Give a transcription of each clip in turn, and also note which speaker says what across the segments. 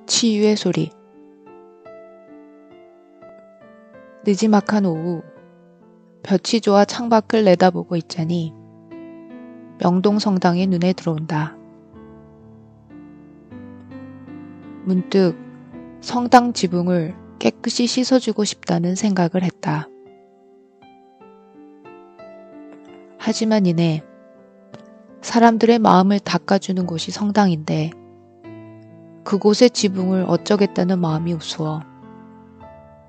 Speaker 1: 치유의 소리. 느지막한 오후 볕이 좋아 창밖을 내다보고 있자니 명동성당이 눈에 들어온다. 문득 성당 지붕을 깨끗이 씻어주고 싶다는 생각을 했다. 하지만 이내 사람들의 마음을 닦아주는 곳이 성당인데 그곳의 지붕을 어쩌겠다는 마음이 우스워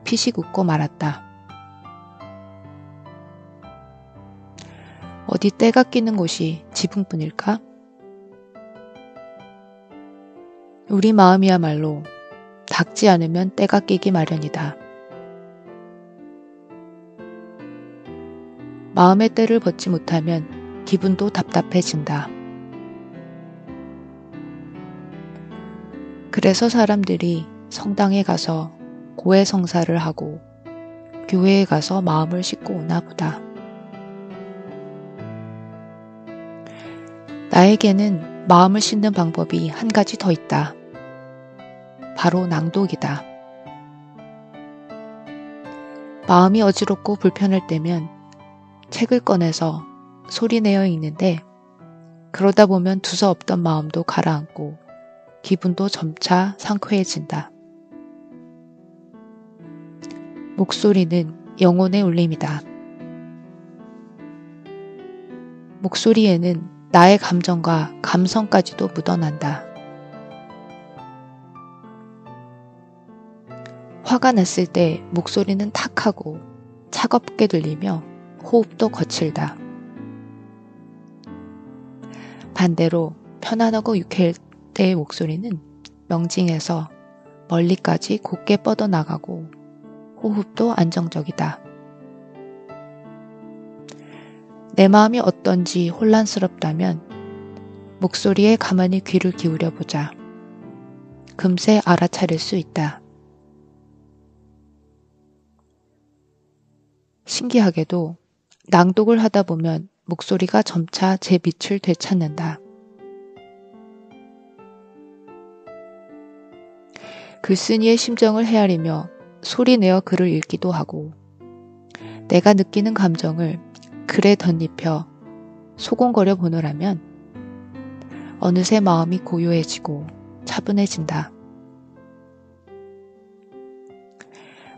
Speaker 1: 피식 웃고 말았다. 어디 때가 끼는 곳이 지붕뿐일까? 우리 마음이야말로 닦지 않으면 때가 끼기 마련이다. 마음의 때를 벗지 못하면 기분도 답답해진다. 그래서 사람들이 성당에 가서 고해성사를 하고 교회에 가서 마음을 씻고 오나 보다. 나에게는 마음을 씻는 방법이 한 가지 더 있다. 바로 낭독이다. 마음이 어지럽고 불편할 때면 책을 꺼내서 소리내어 읽는데 그러다 보면 두서없던 마음도 가라앉고 기분도 점차 상쾌해진다. 목소리는 영혼의 울림이다. 목소리에는 나의 감정과 감성까지도 묻어난다. 화가 났을 때 목소리는 탁하고 차갑게 들리며 호흡도 거칠다. 반대로 편안하고 유쾌할 때의 목소리는 명징해서 멀리까지 곱게 뻗어나가고 호흡도 안정적이다. 내 마음이 어떤지 혼란스럽다면 목소리에 가만히 귀를 기울여 보자. 금세 알아차릴 수 있다. 신기하게도 낭독을 하다 보면 목소리가 점차 제 빛을 되찾는다. 글쓴이의 심정을 헤아리며 소리내어 글을 읽기도 하고 내가 느끼는 감정을 글에 덧입혀 소곤거려 보노라면 어느새 마음이 고요해지고 차분해진다.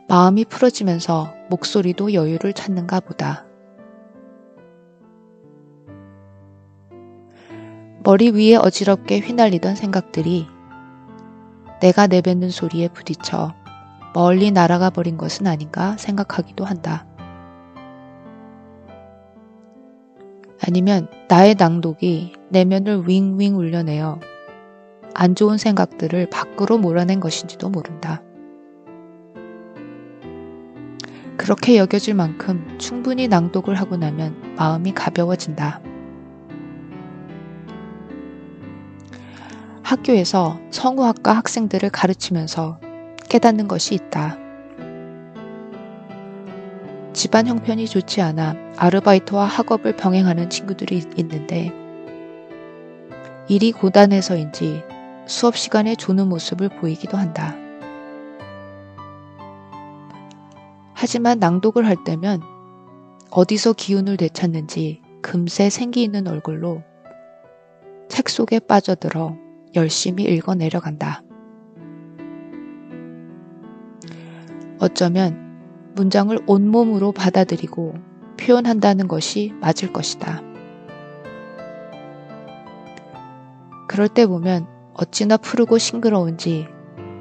Speaker 1: 마음이 풀어지면서 목소리도 여유를 찾는가 보다. 머리 위에 어지럽게 휘날리던 생각들이 내가 내뱉는 소리에 부딪혀 멀리 날아가 버린 것은 아닌가 생각하기도 한다. 아니면 나의 낭독이 내면을 윙윙 울려내어 안 좋은 생각들을 밖으로 몰아낸 것인지도 모른다. 그렇게 여겨질 만큼 충분히 낭독을 하고 나면 마음이 가벼워진다. 학교에서 성우학과 학생들을 가르치면서 깨닫는 것이 있다. 집안 형편이 좋지 않아 아르바이트와 학업을 병행하는 친구들이 있는데 일이 고단해서인지 수업 시간에 조는 모습을 보이기도 한다. 하지만 낭독을 할 때면 어디서 기운을 되찾는지 금세 생기 있는 얼굴로 책 속에 빠져들어 열심히 읽어 내려간다. 어쩌면 문장을 온몸으로 받아들이고 표현한다는 것이 맞을 것이다. 그럴 때 보면 어찌나 푸르고 싱그러운지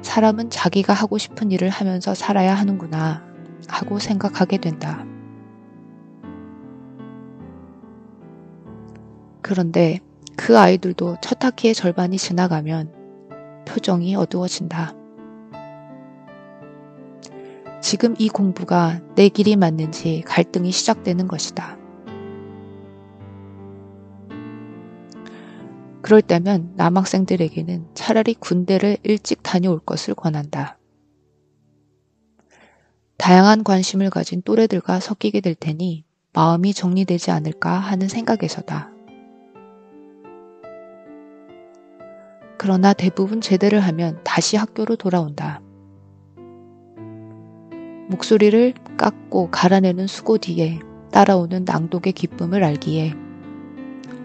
Speaker 1: 사람은 자기가 하고 싶은 일을 하면서 살아야 하는구나 하고 생각하게 된다. 그런데 그 아이들도 첫 학기의 절반이 지나가면 표정이 어두워진다. 지금 이 공부가 내 길이 맞는지 갈등이 시작되는 것이다. 그럴 때면 남학생들에게는 차라리 군대를 일찍 다녀올 것을 권한다. 다양한 관심을 가진 또래들과 섞이게 될 테니 마음이 정리되지 않을까 하는 생각에서다. 그러나 대부분 제대를 하면 다시 학교로 돌아온다. 목소리를 깎고 갈아내는 수고 뒤에 따라오는 낭독의 기쁨을 알기에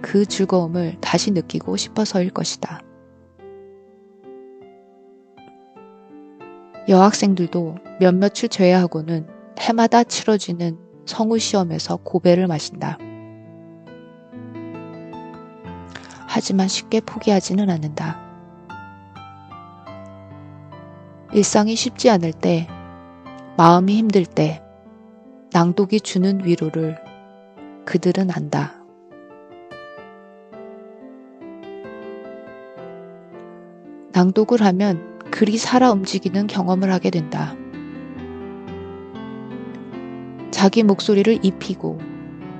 Speaker 1: 그 즐거움을 다시 느끼고 싶어서일 것이다. 여학생들도 몇몇을 제외하고는 해마다 치러지는 성우시험에서 고배를 마신다. 하지만 쉽게 포기하지는 않는다. 일상이 쉽지 않을 때, 마음이 힘들 때, 낭독이 주는 위로를 그들은 안다. 낭독을 하면 글이 살아 움직이는 경험을 하게 된다. 자기 목소리를 입히고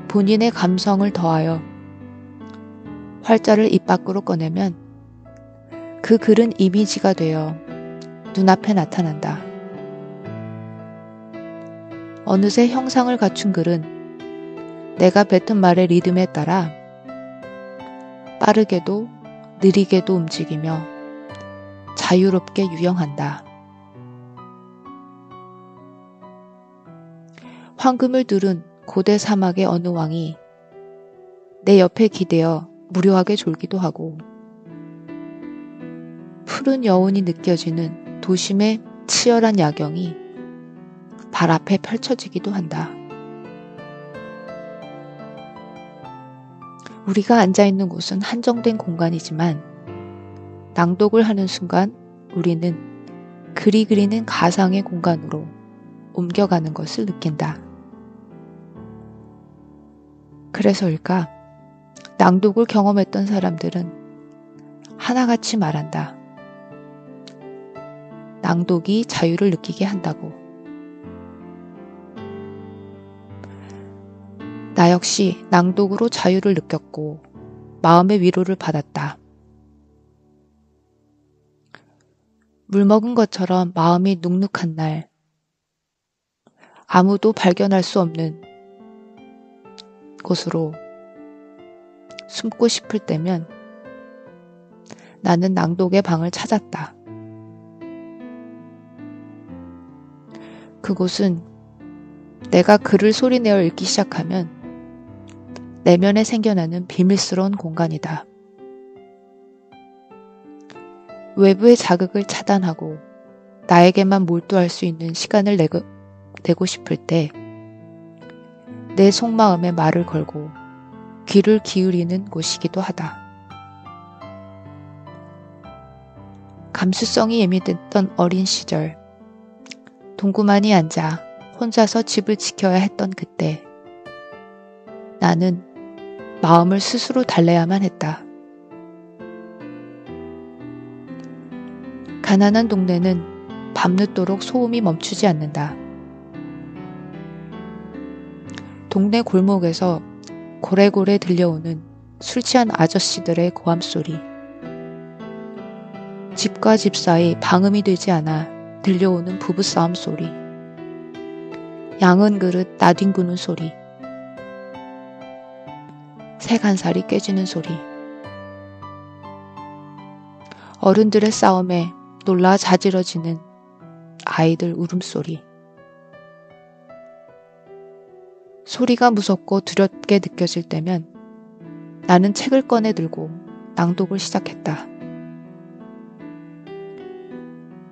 Speaker 1: 본인의 감성을 더하여 활자를 입 밖으로 꺼내면 그 글은 이미지가 되어 눈앞에 나타난다. 어느새 형상을 갖춘 글은 내가 뱉은 말의 리듬에 따라 빠르게도 느리게도 움직이며 자유롭게 유영한다. 황금을 두른 고대 사막의 어느 왕이 내 옆에 기대어 무료하게 졸기도 하고 푸른 여운이 느껴지는 도심의 치열한 야경이 발 앞에 펼쳐지기도 한다. 우리가 앉아있는 곳은 한정된 공간이지만 낭독을 하는 순간 우리는 글이 그리는 가상의 공간으로 옮겨가는 것을 느낀다. 그래서일까? 낭독을 경험했던 사람들은 하나같이 말한다. 낭독이 자유를 느끼게 한다고. 나 역시 낭독으로 자유를 느꼈고 마음의 위로를 받았다. 물 먹은 것처럼 마음이 눅눅한 날, 아무도 발견할 수 없는 곳으로 숨고 싶을 때면 나는 낭독의 방을 찾았다. 그곳은 내가 글을 소리내어 읽기 시작하면 내면에 생겨나는 비밀스러운 공간이다. 외부의 자극을 차단하고 나에게만 몰두할 수 있는 시간을 내고 싶을 때 내 속마음에 말을 걸고 귀를 기울이는 곳이기도 하다. 감수성이 예민했던 어린 시절, 동구만이 앉아 혼자서 집을 지켜야 했던 그때 나는 마음을 스스로 달래야만 했다. 가난한 동네는 밤늦도록 소음이 멈추지 않는다. 동네 골목에서 고래고래 들려오는 술 취한 아저씨들의 고함 소리. 집과 집 사이 방음이 되지 않아 들려오는 부부싸움 소리. 양은 그릇 나뒹구는 소리. 색 한 살이 깨지는 소리. 어른들의 싸움에 놀라 자지러지는 아이들 울음소리. 소리가 무섭고 두렵게 느껴질 때면 나는 책을 꺼내 들고 낭독을 시작했다.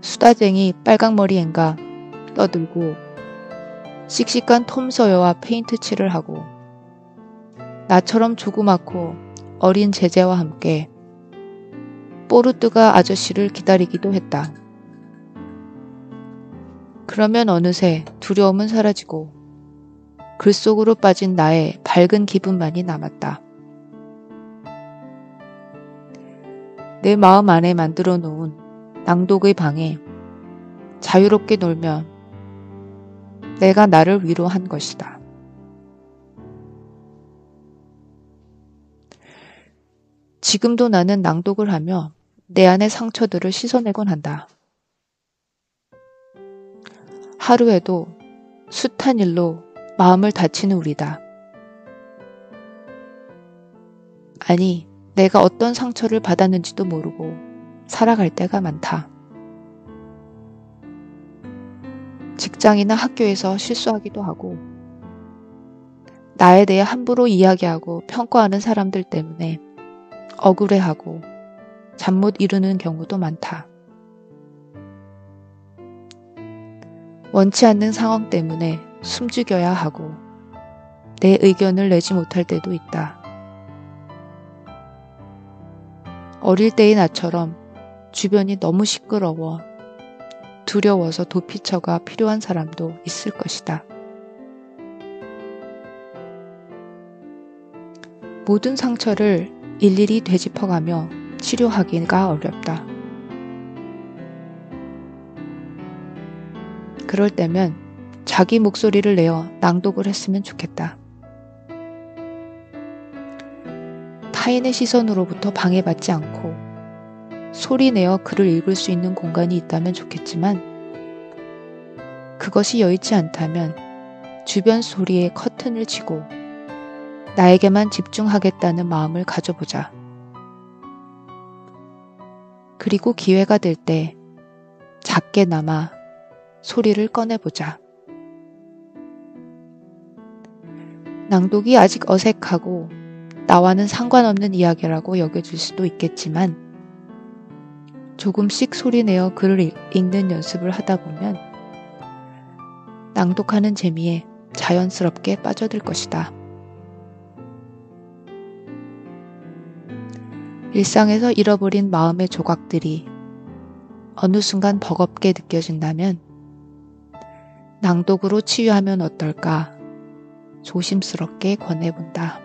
Speaker 1: 수다쟁이 빨강머리엔가 떠들고 씩씩한 톰 소여와 페인트 칠을 하고 나처럼 조그맣고 어린 제재와 함께 뽀르뚜가 아저씨를 기다리기도 했다. 그러면 어느새 두려움은 사라지고 글 속으로 빠진 나의 밝은 기분만이 남았다. 내 마음 안에 만들어 놓은 낭독의 방에 자유롭게 놀며 내가 나를 위로한 것이다. 지금도 나는 낭독을 하며 내 안의 상처들을 씻어내곤 한다. 하루에도 숱한 일로 마음을 다치는 우리다. 아니, 내가 어떤 상처를 받았는지도 모르고 살아갈 때가 많다. 직장이나 학교에서 실수하기도 하고, 나에 대해 함부로 이야기하고 평가하는 사람들 때문에 억울해하고 잠 못 이루는 경우도 많다. 원치 않는 상황 때문에 숨죽여야 하고 내 의견을 내지 못할 때도 있다. 어릴 때의 나처럼 주변이 너무 시끄러워 두려워서 도피처가 필요한 사람도 있을 것이다. 모든 상처를 일일이 되짚어가며 치료하기가 어렵다. 그럴 때면 자기 목소리를 내어 낭독을 했으면 좋겠다. 타인의 시선으로부터 방해받지 않고 소리 내어 글을 읽을 수 있는 공간이 있다면 좋겠지만 그것이 여의치 않다면 주변 소리에 커튼을 치고 나에게만 집중하겠다는 마음을 가져보자. 그리고 기회가 될 때 작게나마 소리를 꺼내보자. 낭독이 아직 어색하고 나와는 상관없는 이야기라고 여겨질 수도 있겠지만 조금씩 소리내어 글을 읽는 연습을 하다 보면 낭독하는 재미에 자연스럽게 빠져들 것이다. 일상에서 잃어버린 마음의 조각들이 어느 순간 버겁게 느껴진다면 낭독으로 치유하면 어떨까 조심스럽게 권해본다.